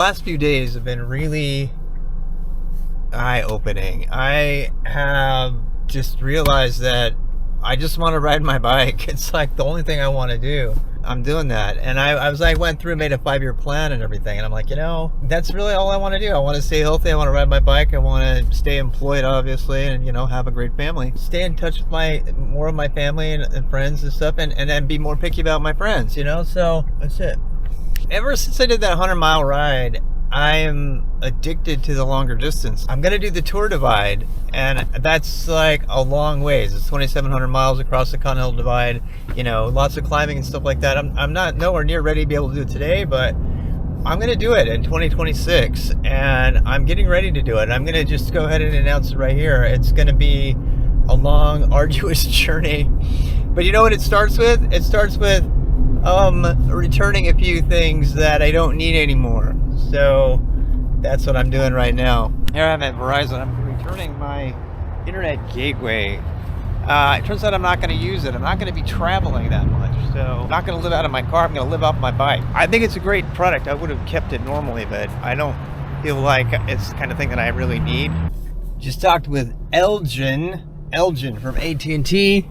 Last few days have been really eye-opening. I have just realized that I just want to ride my bike. It's like the only thing I want to do. I'm doing that. And I went through, made a 5-year plan and everything. And I'm like, that's really all I want to do. I want to stay healthy. I want to ride my bike. I want to stay employed, obviously, and, have a great family. Stay in touch with more of my family and friends and stuff, and then be more picky about my friends, So that's it. Ever since I did that 100-mile ride, I am addicted to the longer distance. I'm going to do the Tour Divide, and that's like a long ways. It's 2,700 miles across the Continental Divide, lots of climbing and stuff like that. I'm not nowhere near ready to be able to do it today, but I'm going to do it in 2026, and I'm getting ready to do it. I'm going to just go ahead and announce it right here. It's going to be a long, arduous journey. But you know what it starts with? It starts with returning a few things that I don't need anymore. So that's what I'm doing right now. Here I'm at Verizon. I'm returning my internet gateway. It turns out I'm not going to use it. I'm not going to be traveling that much. So I'm not going to live out of my car. I'm going to live off my bike. I think it's a great product. I would have kept it normally, but I don't feel like it's the kind of thing that I really need. Just talked with Elgin from AT&T.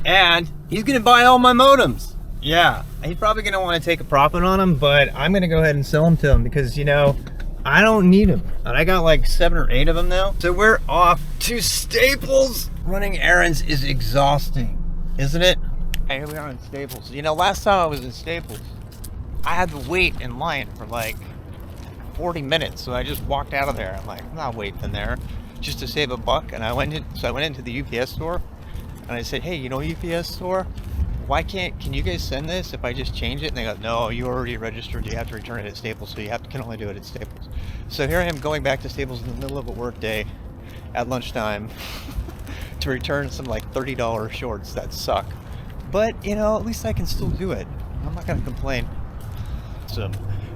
And he's going to buy all my modems. Yeah, he's probably going to want to take a profit on them, but I'm going to go ahead and sell them to him because, I don't need them. And I got like 7 or 8 of them now. So we're off to Staples. Running errands is exhausting, isn't it? Hey, here we are in Staples. Last time I was in Staples, I had to wait in line for like 40 minutes. So I just walked out of there. I'm like, I'm not waiting in there just to save a buck. And I went into the UPS store. And I said, hey, UPS store, can you guys send this if I just change it? And they go, no, you already registered. You have to return it at Staples, so can only do it at Staples. So here I am going back to Staples in the middle of a work day at lunchtime to return some like $30 shorts that suck. But, at least I can still do it. I'm not going to complain. So,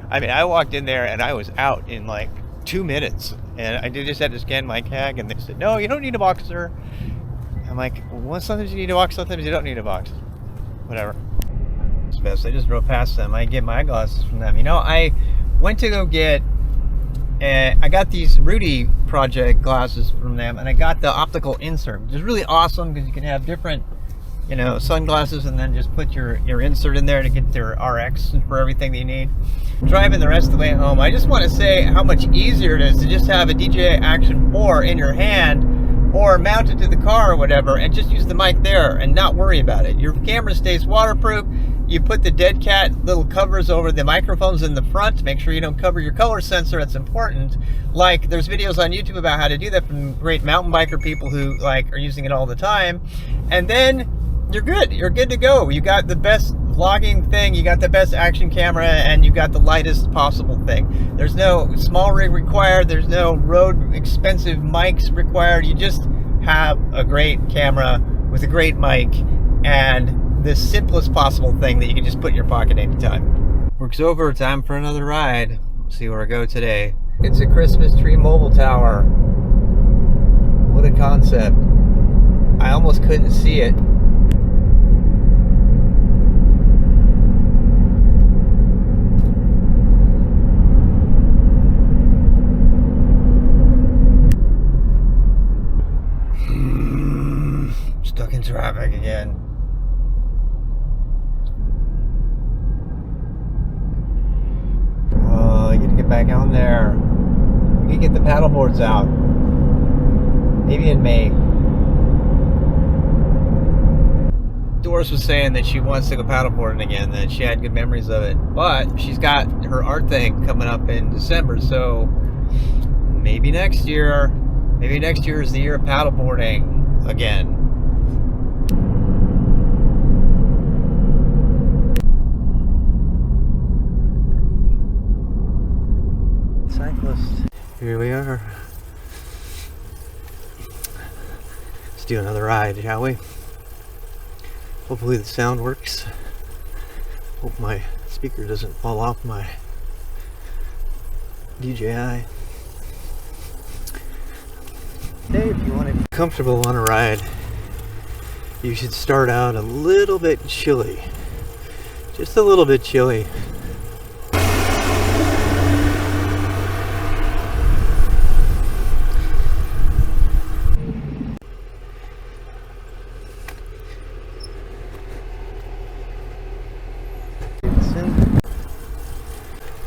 I walked in there and I was out in like 2 minutes. And I just had to scan my tag and they said, no, you don't need a box, sir. I'm like, well, sometimes you need a box, sometimes you don't need a box. Whatever. It's best. I just drove past them. I get my eyeglasses from them. I went to go get, I got these Rudy Project glasses from them, and I got the optical insert, which is really awesome because you can have different, sunglasses and then just put your insert in there to get their RX for everything that you need. Driving the rest of the way home, I just want to say how much easier it is to just have a DJI Action 4 in your hand or mount it to the car or whatever and just use the mic there and not worry about it. Your camera stays waterproof. You put the dead cat little covers over the microphones in the front. Make sure you don't cover your color sensor. That's important. Like, there's videos on YouTube about how to do that from great mountain biker people who are using it all the time. And then you're good. You're good to go. You got the best vlogging thing, you got the best action camera, and you got the lightest possible thing. There's no small rig required. There's no road expensive mics required. You just have a great camera with a great mic and the simplest possible thing that you can just put in your pocket anytime. Work's over. Time for another ride. Let's see where I go today. It's a Christmas tree mobile tower. What a concept. I almost couldn't see it. Stuck in traffic again. Oh, I gotta get back on there. We can get the paddle boards out. Maybe in May. Doris was saying that she wants to go paddleboarding again, that she had good memories of it. But she's got her art thing coming up in December, so maybe next year. Maybe next year is the year of paddleboarding again. Cyclist. Here we are. Let's do another ride, shall we? Hopefully the sound works. Hope my speaker doesn't fall off my DJI. Hey, if you want to be comfortable on a ride, you should start out a little bit chilly. Just a little bit chilly.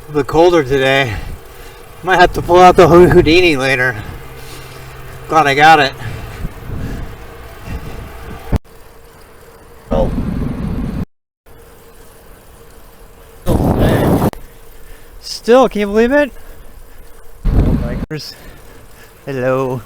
A bit colder today. Might have to pull out the Houdini later. Glad I got it. Oh. Still, can you believe it? Oh, bikers. Hello.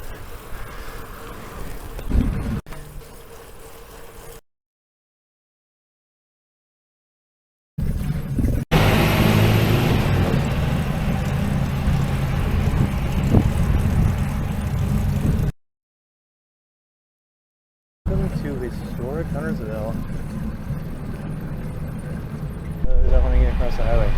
Welcome to historic Huntersville. I don't want to get across the highway.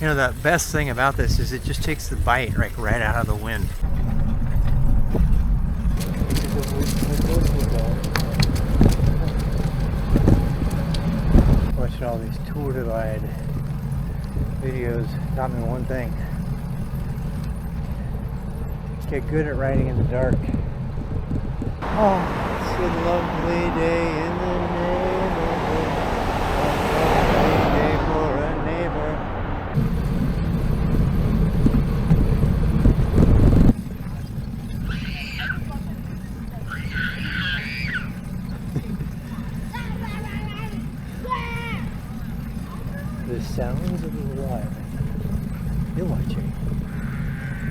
You know, the best thing about this is it just takes the bite right out of the wind. Watching all these Tour Divide videos taught me one thing. Get good at riding in the dark. Oh, it's a lovely day in the neighborhood. A lovely day for a neighbor. The sounds of the wild. You're watching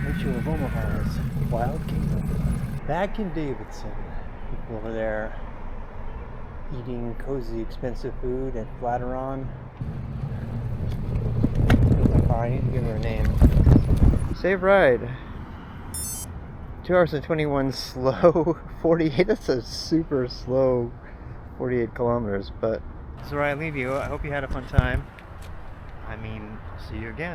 Mitchell of Omaha's Wild Kingdom. Back in Davidson, people over there eating cozy, expensive food at Flateron. I need to give her a name. Save ride. 2 hours and 21 slow 48. That's a super slow 48 kilometers, but this is where I leave you. I hope you had a fun time. I mean, see you again.